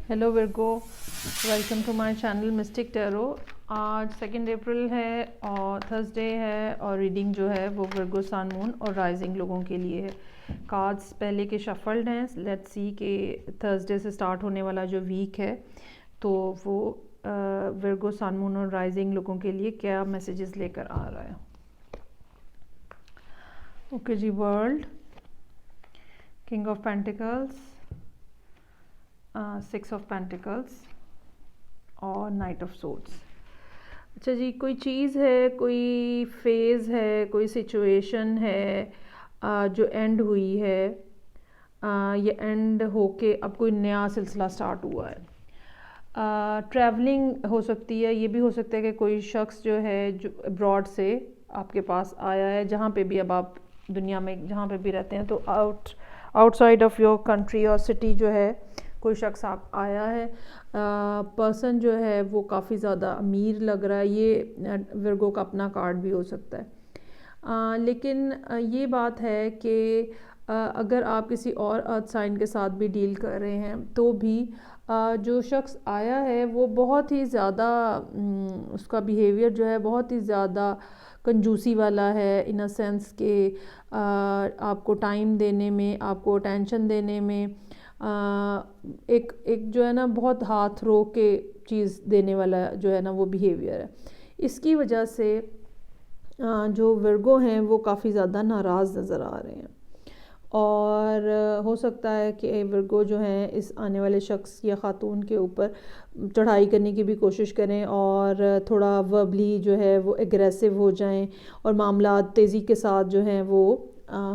Hello Virgo, welcome to my channel Mystic Tarot. आज 2 अप्रैल है और थर्सडे है और रीडिंग जो है वो वर्गो सन मून और राइजिंग लोगों के लिए है। कार्ड्स पहले के शफल्ड हैं। लेट्स सी कि थर्सडे से स्टार्ट होने वाला जो वीक है तो वो वर्गो सन मून और राइजिंग लोगों के लिए क्या मैसेजेस लेकर आ रहा है। ओके जी, world, king of pentacles, 6 of pentacles और नाइट ऑफ सोर्ड्स। अच्छा जी, कोई चीज़ है, कोई फेज़ है, कोई सिचुएशन है जो एंड हुई है, ये एंड होके अब कोई नया सिलसिला स्टार्ट हुआ है। ट्रैवलिंग हो सकती है, ये भी हो सकता है कि कोई शख्स जो है जो अब्रॉड से आपके पास आया है, जहाँ पे भी अब आप दुनिया में जहाँ पे भी रहते हैं, तो आउटसाइड ऑफ योर कंट्री और सिटी जो है कोई शख्स आप आया है। पर्सन जो है वो काफ़ी ज़्यादा अमीर लग रहा है। ये वर्गो का अपना कार्ड भी हो सकता है। लेकिन ये बात है कि अगर आप किसी और अर्थ साइन के साथ भी डील कर रहे हैं तो भी जो शख्स आया है वो बहुत ही ज़्यादा उसका बिहेवियर जो है बहुत ही ज़्यादा कंजूसी वाला है, इन अ सेंस कि आपको टाइम देने में, आपको अटेंशन देने में एक जो है ना बहुत हाथ रो के चीज़ देने वाला जो है ना वो बिहेवियर है। इसकी वजह से जो वर्गो हैं वो काफ़ी ज़्यादा नाराज़ नज़र आ रहे हैं और हो सकता है कि वर्गो जो हैं इस आने वाले शख्स या ख़ातून के ऊपर चढ़ाई करने की भी कोशिश करें और थोड़ा वर्बली जो है वो एग्रेसिव हो जाएं और मामला तेज़ी के साथ जो हैं वो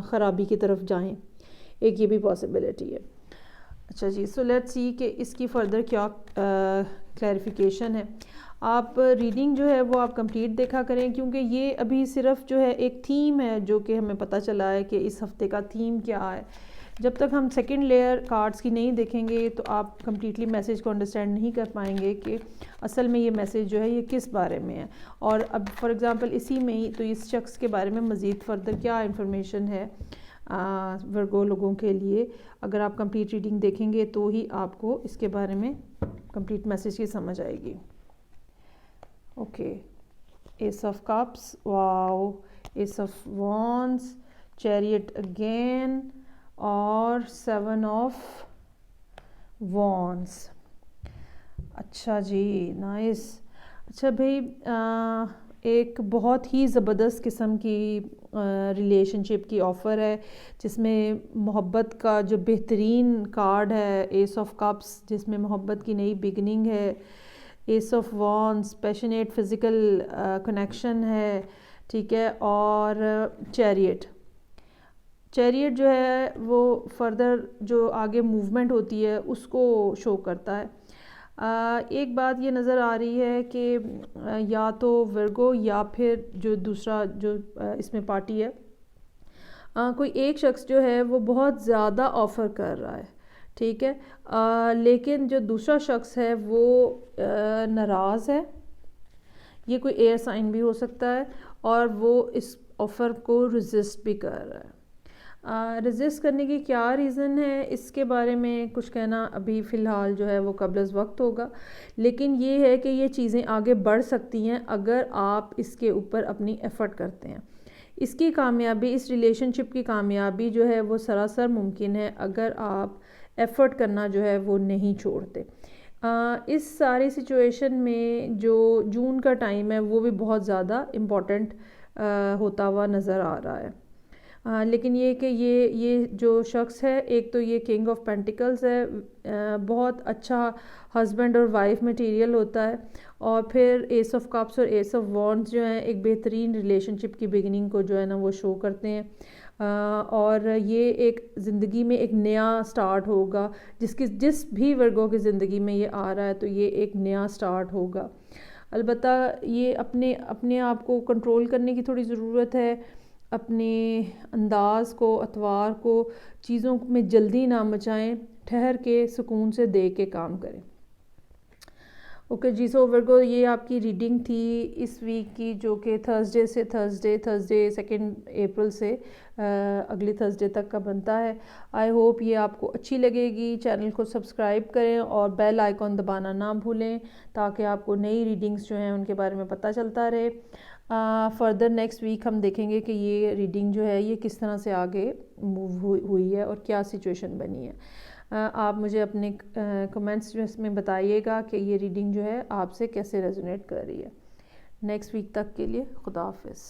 ख़राबी की तरफ जाएं। एक ये भी पॉसिबिलिटी है। अच्छा जी, सो लेट्स सी कि इसकी फ़र्दर क्या क्लैरिफिकेशन है। आप रीडिंग जो है वो आप कंप्लीट देखा करें, क्योंकि ये अभी सिर्फ जो है एक थीम है जो कि हमें पता चला है कि इस हफ्ते का थीम क्या है। जब तक हम सेकंड लेयर कार्ड्स की नहीं देखेंगे तो आप कम्प्लीटली मैसेज को अंडरस्टैंड नहीं कर पाएंगे कि असल में ये मैसेज जो है ये किस बारे में है। और अब फॉर एग्ज़ाम्पल इसी में ही तो इस शख्स के बारे में मज़ीद फ़र्दर क्या इन्फॉर्मेशन है वर्गो लोगों के लिए। अगर आप कंप्लीट रीडिंग देखेंगे तो ही आपको इसके बारे में कंप्लीट मैसेज की समझ आएगी। Okay, S of cups, wow, S of wands, chariot again और 7 ऑफ वॉन्ड्स। अच्छा जी, नाइस। अच्छा भाई, एक बहुत ही ज़बरदस्त किस्म की रिलेशनशिप की ऑफ़र है जिसमें मोहब्बत का जो बेहतरीन कार्ड है एस ऑफ कप्स, जिसमें मोहब्बत की नई बिगनिंग है। S of wands passionate physical connection है, ठीक है। और चैरियट जो है वो फर्दर जो आगे मूवमेंट होती है उसको शो करता है। एक बात ये नज़र आ रही है कि या तो वर्गो या फिर जो दूसरा जो इसमें पार्टी है, कोई एक शख्स जो है वो बहुत ज़्यादा ऑफ़र कर रहा है, ठीक है। लेकिन जो दूसरा शख्स है वो नाराज़ है। ये कोई एयर साइन भी हो सकता है और वो इस ऑफ़र को रेजिस्ट भी कर रहा है। रेजिस्ट करने की क्या रीज़न है इसके बारे में कुछ कहना अभी फ़िलहाल जो है वो कब्ल वक्त होगा, लेकिन ये है कि ये चीज़ें आगे बढ़ सकती हैं अगर आप इसके ऊपर अपनी एफ़र्ट करते हैं। इसकी कामयाबी, इस रिलेशनशिप की कामयाबी जो है वो सरासर मुमकिन है अगर आप एफ़र्ट करना जो है वो नहीं छोड़ते। इस सारी सिचुएशन में जो जून का टाइम है वो भी बहुत ज़्यादा इम्पॉर्टेंट होता हुआ नज़र आ रहा है। लेकिन ये कि ये जो शख्स है, एक तो ये किंग ऑफ पेंटिकल्स है, बहुत अच्छा हस्बैंड और वाइफ मटेरियल होता है, और फिर एस ऑफ कप्स और एस ऑफ वॉन्ड्स जो हैं एक बेहतरीन रिलेशनशिप की बिगिनिंग को जो है ना वो शो करते हैं। और ये एक ज़िंदगी में एक नया स्टार्ट होगा, जिस भी वर्गों की ज़िंदगी में ये आ रहा है तो ये एक नया स्टार्ट होगा। अलबत्ता ये अपने आप को कंट्रोल करने की थोड़ी ज़रूरत है, अपने अंदाज़ को, अतवार को, चीज़ों में जल्दी ना मचाएं, ठहर के सुकून से दे के काम करें। اوکے جی، سو ورگو یہ آپ کی ریڈنگ تھی اس ویک کی، جو کہ تھرسڈے 2 اپریل سے اگلی تھرسڈے تک کا بنتا ہے۔ آئی ہوپ یہ آپ کو اچھی لگے گی۔ چینل کو سبسکرائب کریں اور بیل آئیکن دبانا نہ بھولیں تاکہ آپ کو نئی ریڈنگز جو ہیں ان کے بارے میں پتہ چلتا رہے۔ فردر نیکسٹ ویک ہم دیکھیں گے کہ یہ ریڈنگ جو ہے یہ کس طرح سے آگے موو ہوئی ہے اور کیا سچویشن بنی ہے۔ آپ مجھے اپنے کمنٹس میں بتائیے گا کہ یہ ریڈنگ جو ہے آپ سے کیسے ریزونیٹ کر رہی ہے۔ نیکسٹ ویک تک کے لیے خدا حافظ۔